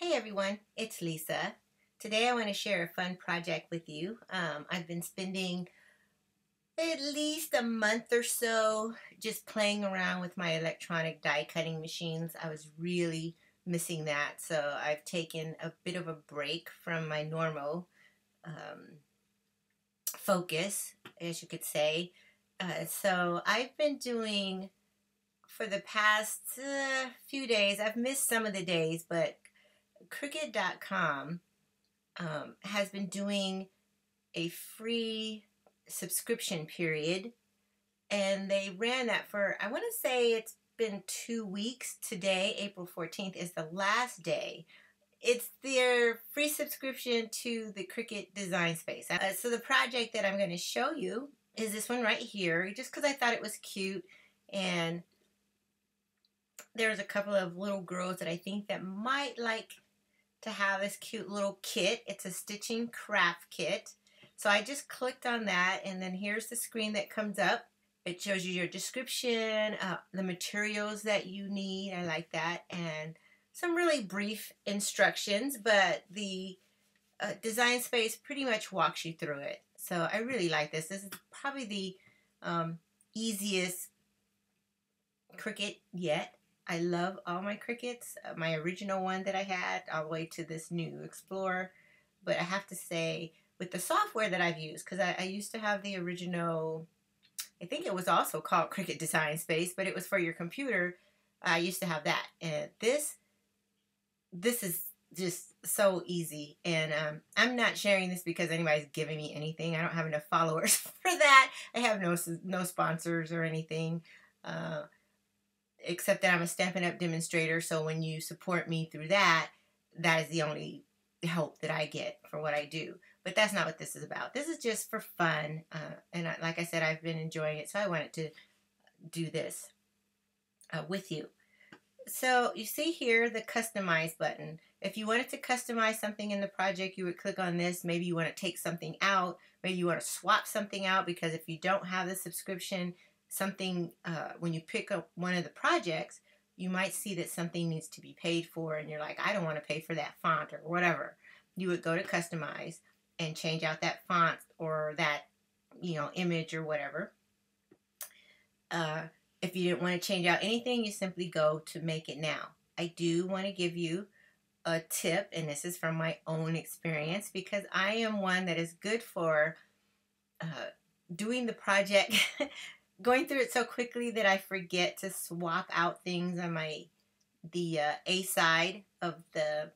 Hey everyone, it's Lisa. Today I want to share a fun project with you. I've been spending at least a month or so just playing around with my electronic die cutting machines. I was really missing that, so I've taken a bit of a break from my normal focus, as you could say. So I've been doing, for the past few days, I've missed some of the days, but Cricut.com has been doing a free subscription period, and they ran that for, I want to say it's been 2 weeks. Today, April 14th, is the last day. It's their free subscription to the Cricut Design Space. So the project that I'm going to show you is this one right here, just because I thought it was cute, and there's a couple of little girls that I think that might like to have this cute little kit. It's a stitching craft kit. So I just clicked on that, and then here's the screen that comes up. It shows you your description, the materials that you need. I like that, and some really brief instructions, but the Design Space pretty much walks you through it. So I really like this. This is probably the easiest Cricut yet. I love all my Cricuts, my original one that I had all the way to this new Explorer. But I have to say, with the software that I've used, because I used to have the original, I think it was also called Cricut Design Space, but it was for your computer. I used to have that. And this is just so easy. And I'm not sharing this because anybody's giving me anything. I don't have enough followers for that. I have no sponsors or anything. Except that I'm a Stampin' Up! Demonstrator, so when you support me through that, that is the only help that I get for what I do. But that's not what this is about. This is just for fun, and like I said, I've been enjoying it, so I wanted to do this with you. So you see here the Customize button. If you wanted to customize something in the project, you would click on this. Maybe you want to take something out. Maybe you want to swap something out, because if you don't have the subscription, something, when you pick up one of the projects, you might see that something needs to be paid for, and you're like, I don't want to pay for that font or whatever. You would go to Customize and change out that font or that, image or whatever. If you didn't want to change out anything, you simply go to Make It Now. I do want to give you a tip, and this is from my own experience, because I am one that is good for doing the project going through it so quickly that I forget to swap out things on the A side of the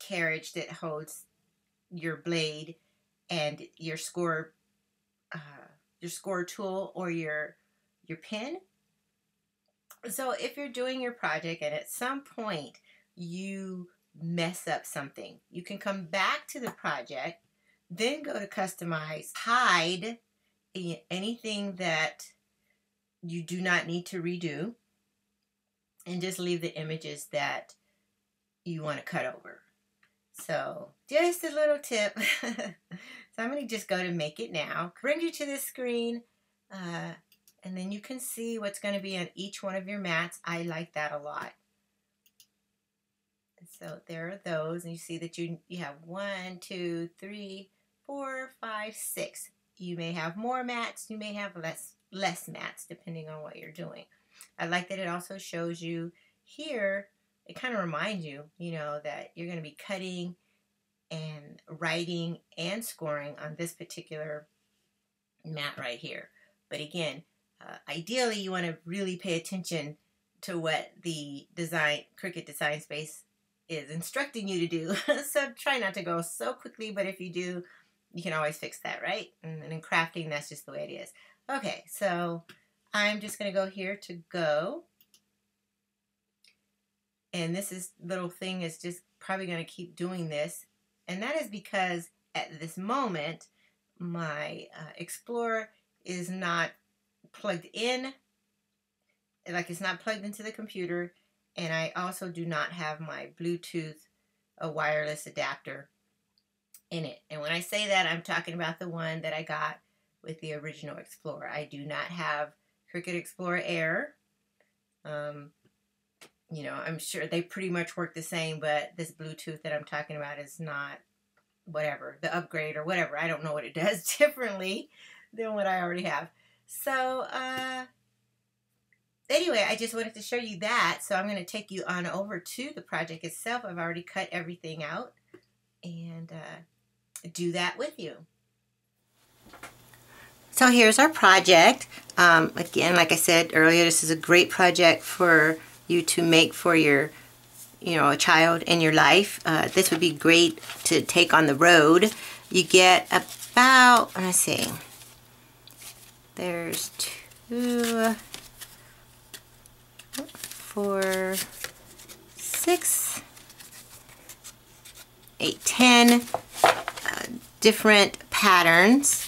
carriage that holds your blade and your score tool or your pen. So if you're doing your project and at some point you mess up something, you can come back to the project, then go to Customize, hide anything that you do not need to redo, and just leave the images that you want to cut over. So just a little tip. So I'm going to just go to Make It Now, bring you to this screen, and then you can see what's going to be on each one of your mats. I like that a lot. So there are those, and you see that you have 1, 2, 3, 4, 5, 6. You may have more mats, you may have less mats, depending on what you're doing. I like that it also shows you here, it kind of reminds you, that you're going to be cutting and writing and scoring on this particular mat right here. But again, ideally you want to really pay attention to what the Cricut Design Space is instructing you to do. So try not to go so quickly, but if you do, you can always fix that, right? And in crafting, that's just the way it is. Okay, so I'm just going to go here to go. And this little thing is just probably going to keep doing this. And that is because at this moment, my Explorer is not plugged in. Like, it's not plugged into the computer. And I also do not have my Bluetooth wireless adapter in it. And when I say that, I'm talking about the one that I got with the original Explorer. I do not have Cricut Explorer Air. you know, I'm sure they pretty much work the same, but this Bluetooth that I'm talking about is not whatever, the upgrade or whatever. I don't know what it does differently than what I already have. So, anyway, I just wanted to show you that. So I'm going to take you on over to the project itself. I've already cut everything out and do that with you. So here's our project. Again, like I said earlier, this is a great project for you to make for your, you know, a child in your life. This would be great to take on the road. You get about, let's see, there's 2, 4, 6, 8, 10 different patterns.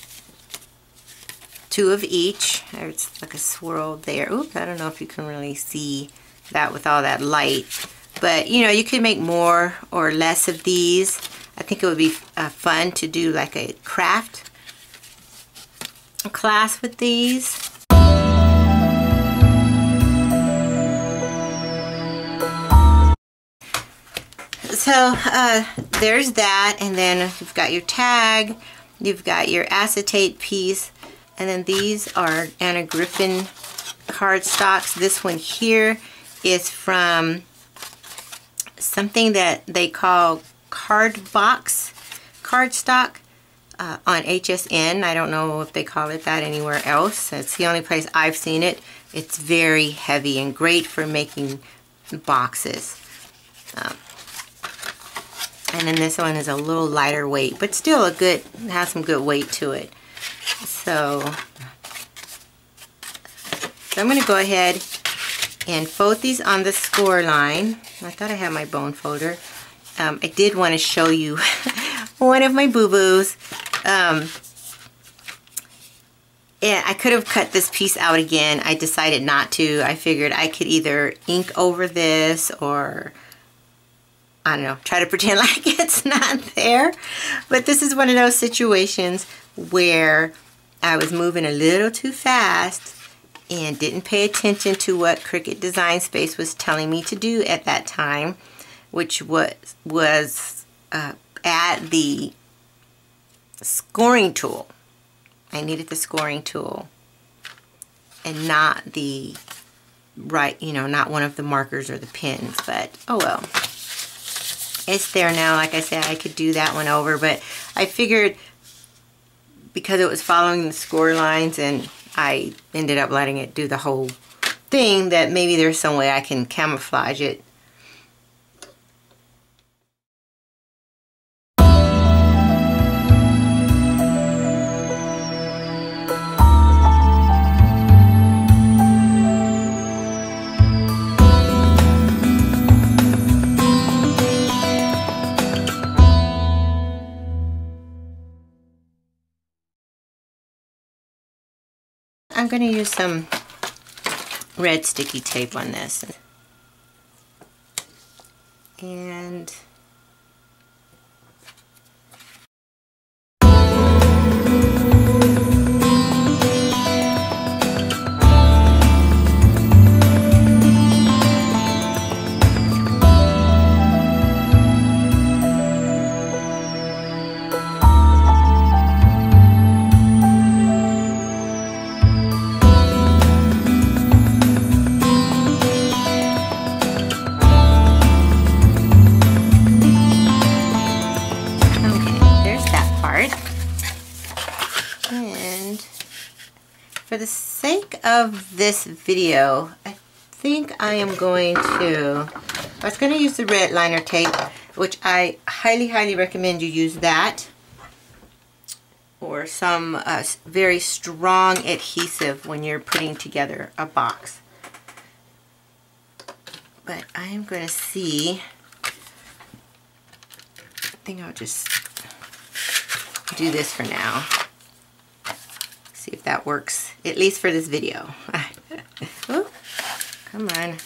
2 of each. There's like a swirl there. Oops, I don't know if you can really see that with all that light. But, you know, you could make more or less of these. I think it would be fun to do like a craft class with these. So, there's that. And then you've got your tag. You've got your acetate piece. And then these are Anna Griffin cardstocks. This one here is from something that they call cardstock on HSN. I don't know if they call it that anywhere else. It's the only place I've seen it. It's very heavy and great for making boxes. And then this one is a little lighter weight, but still has some good weight to it. So I'm going to go ahead and fold these on the score line. I thought I had my bone folder. I did want to show you one of my boo-boos. And I could have cut this piece out again. I decided not to. I figured I could either ink over this or, I don't know, try to pretend like it's not there. But this is one of those situations where I was moving a little too fast and didn't pay attention to what Cricut Design Space was telling me to do at that time, which was add the scoring tool. I needed the scoring tool and not the not one of the markers or the pens, but oh well. It's there now. Like I said, I could do that one over, but I figured because it was following the score lines and I ended up letting it do the whole thing, that maybe there's some way I can camouflage it. I'm going to use some red sticky tape on this. And for the sake of this video, I think I am going to, I was going to use the red liner tape, which I highly recommend you use that, or some very strong adhesive when you're putting together a box. But I am going to see, I think I'll just do this for now. See if that works, at least for this video. Oh, come on.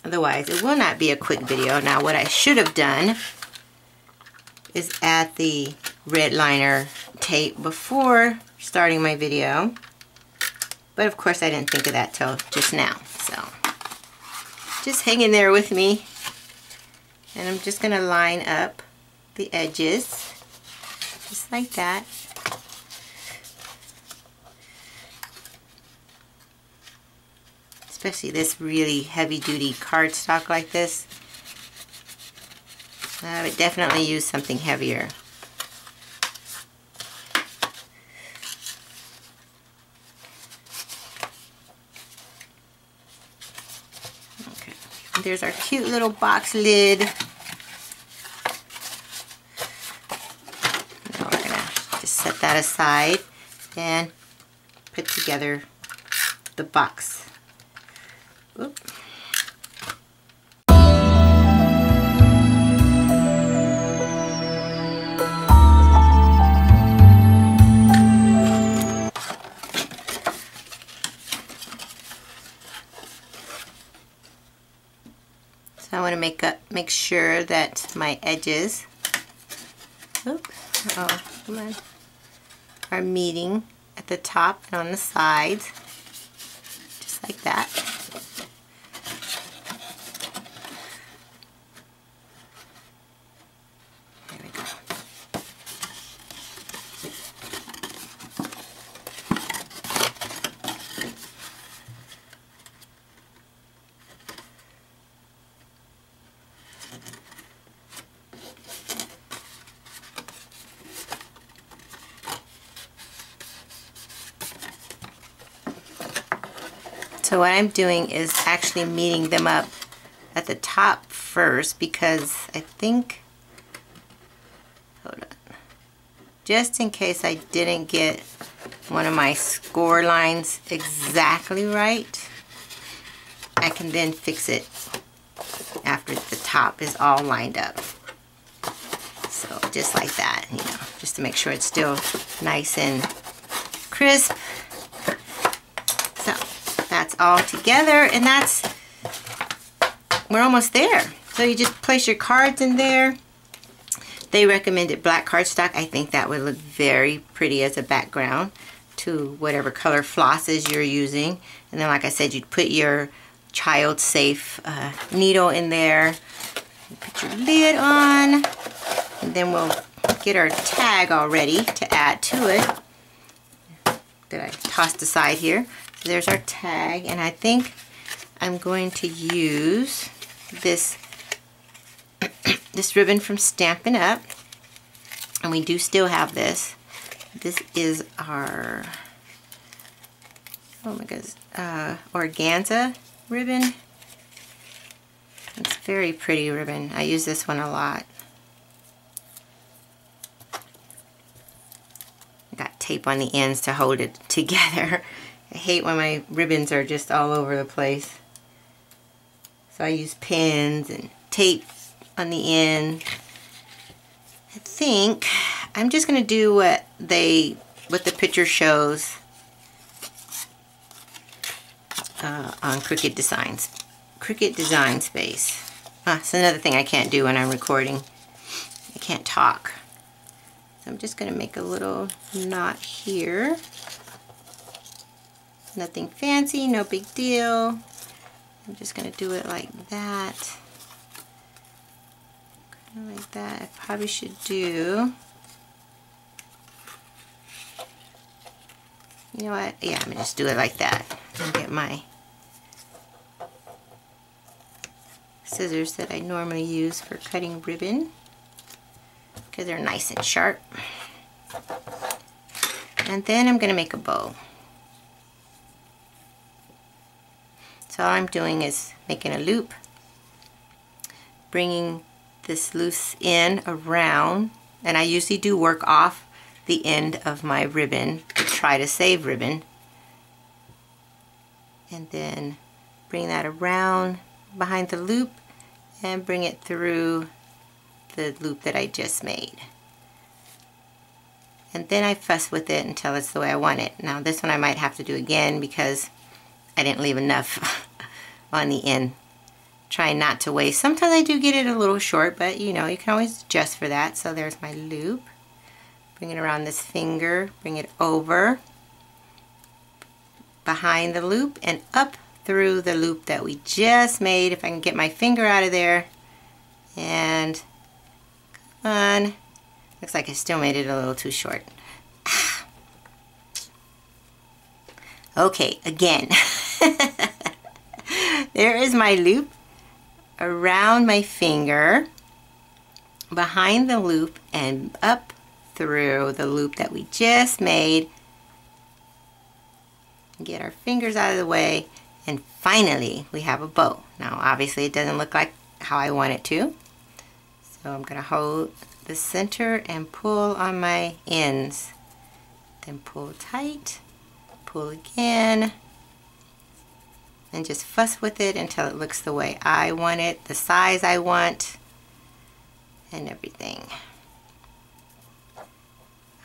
Otherwise, it will not be a quick video. Now, what I should have done is add the red liner tape before starting my video. But of course I didn't think of that till just now. So just hang in there with me. And I'm just going to line up the edges. Just like that. Especially this really heavy-duty cardstock like this. I would definitely use something heavier. Okay, there's our cute little box lid. Now we're gonna just set that aside and put together the box. Oop. So I want to make sure that my edges, oops, oh, come on, are meeting at the top and on the sides, just like that. There we go. So what I'm doing is actually meeting them up at the top first because I think, hold on, just in case I didn't get one of my score lines exactly right, I can then fix it after the top is all lined up. So just like that, you know, just to make sure it's still nice and crisp. So that's all together, and we're almost there. So you just place your cards in there. They recommended black cardstock. I think that would look very pretty as a background to whatever color flosses you're using. And then, like I said, you'd put your child safe needle in there. Put your lid on, and then we'll get our tag all ready to add to it that I tossed aside here. So there's our tag, and I think I'm going to use this this ribbon from Stampin' Up, and we do still have this. This is our, oh my goodness, organza ribbon. It's a very pretty ribbon. I use this one a lot. Got tape on the ends to hold it together. I hate when my ribbons are just all over the place. So I use pins and tape on the end. I think I'm just going to do what the picture shows on Cricut Designs. Cricut Design Space. It's another thing I can't do when I'm recording. I can't talk. So I'm just going to make a little knot here. Nothing fancy, no big deal. I'm just going to do it like that. Kind of like that. I probably should do, you know what? Yeah, I'm going to just do it like that. And get my scissors that I normally use for cutting ribbon because they're nice and sharp. And then I'm going to make a bow. So all I'm doing is making a loop, bringing this loose end around, and I usually do work off the end of my ribbon to try to save ribbon, and then bring that around behind the loop and bring it through the loop that I just made. And then I fuss with it until it's the way I want it. Now this one I might have to do again because I didn't leave enough on the end. Try not to waste. Sometimes I do get it a little short, but you know, you can always adjust for that. So there's my loop. Bring it around this finger, bring it over behind the loop and up through the loop that we just made. If I can get my finger out of there, and come on, looks like I still made it a little too short. Okay, again. There is my loop around my finger, behind the loop, and up through the loop that we just made. Get our fingers out of the way, and finally we have a bow. Now obviously it doesn't look like how I want it to, so I'm going to hold the center and pull on my ends, then pull tight, pull again, and just fuss with it until it looks the way I want it, the size I want, and everything.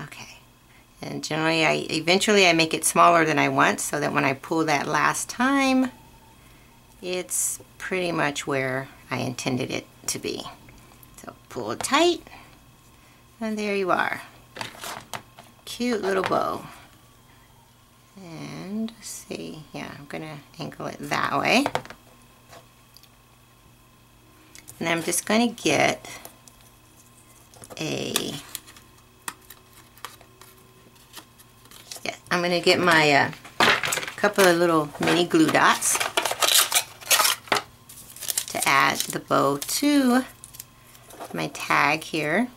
Okay, and generally eventually I make it smaller than I want, so that when I pull that last time, it's pretty much where I intended it to be. So pull tight, and there you are. Cute little bow. And see, yeah, I'm gonna angle it that way. And I'm just gonna get I'm gonna get my couple of little mini glue dots to add the bow to my tag here.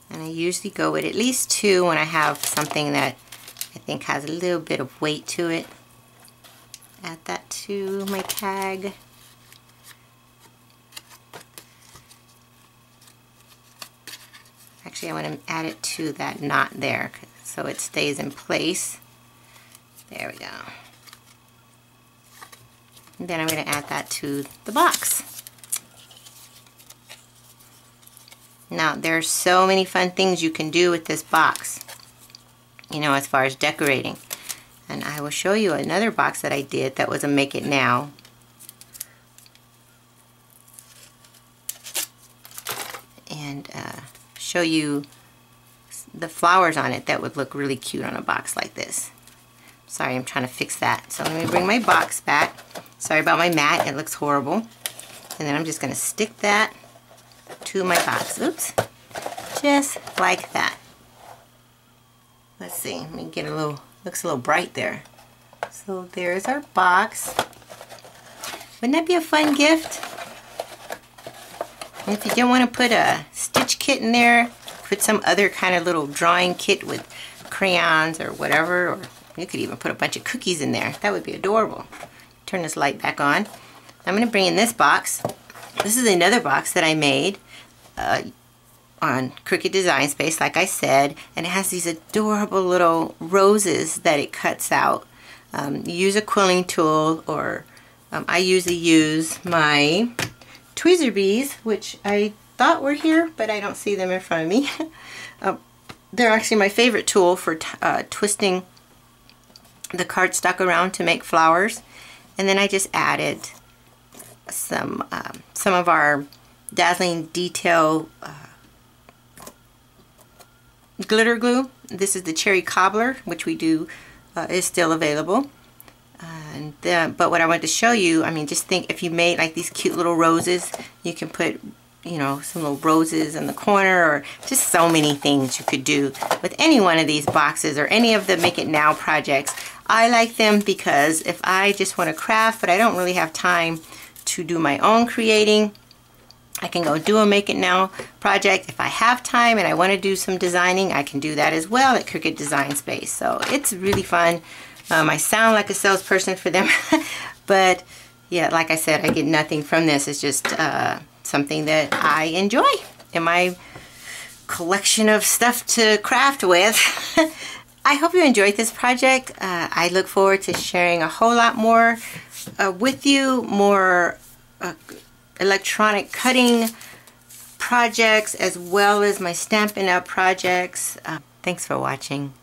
And I usually go with at least 2 when I have something that I think has a little bit of weight to it. Add that to my tag. Actually, I want to add it to that knot there so it stays in place. There we go. And then I'm going to add that to the box. Now, there's so many fun things you can do with this box, you know, as far as decorating. And I will show you another box that I did that was a Make It Now. And show you the flowers on it that would look really cute on a box like this. Sorry, I'm trying to fix that. So let me bring my box back. Sorry about my mat, it looks horrible. And then I'm just going to stick that to my box. Oops. Just like that. Let's see, let me get a little, looks a little bright there. So there's our box. Wouldn't that be a fun gift? And if you don't want to put a stitch kit in there, put some other kind of little drawing kit with crayons or whatever, or you could even put a bunch of cookies in there. That would be adorable. Turn this light back on. I'm going to bring in this box. This is another box that I made on Cricut Design Space, like I said, and it has these adorable little roses that it cuts out. You use a quilling tool, or I usually use my tweezer bees, which I thought were here, but I don't see them in front of me. They're actually my favorite tool for twisting the cardstock around to make flowers. And then I just added some of our Dazzling Detail glitter glue. This is the Cherry Cobbler, which we do is still available. But what I wanted to show you, I mean, just think if you made like these cute little roses, you can put, you know, some little roses in the corner, or just so many things you could do with any one of these boxes or any of the Make It Now projects. I like them because if I just want to craft, but I don't really have time to do my own creating, I can go do a Make It Now project. If I have time and I want to do some designing, I can do that as well at Cricut Design Space. So it's really fun. I sound like a salesperson for them, but yeah, like I said, I get nothing from this. It's just something that I enjoy in my collection of stuff to craft with. I hope you enjoyed this project. I look forward to sharing a whole lot more with you, more electronic cutting projects, as well as my Stampin' Up! Projects. Thanks for watching.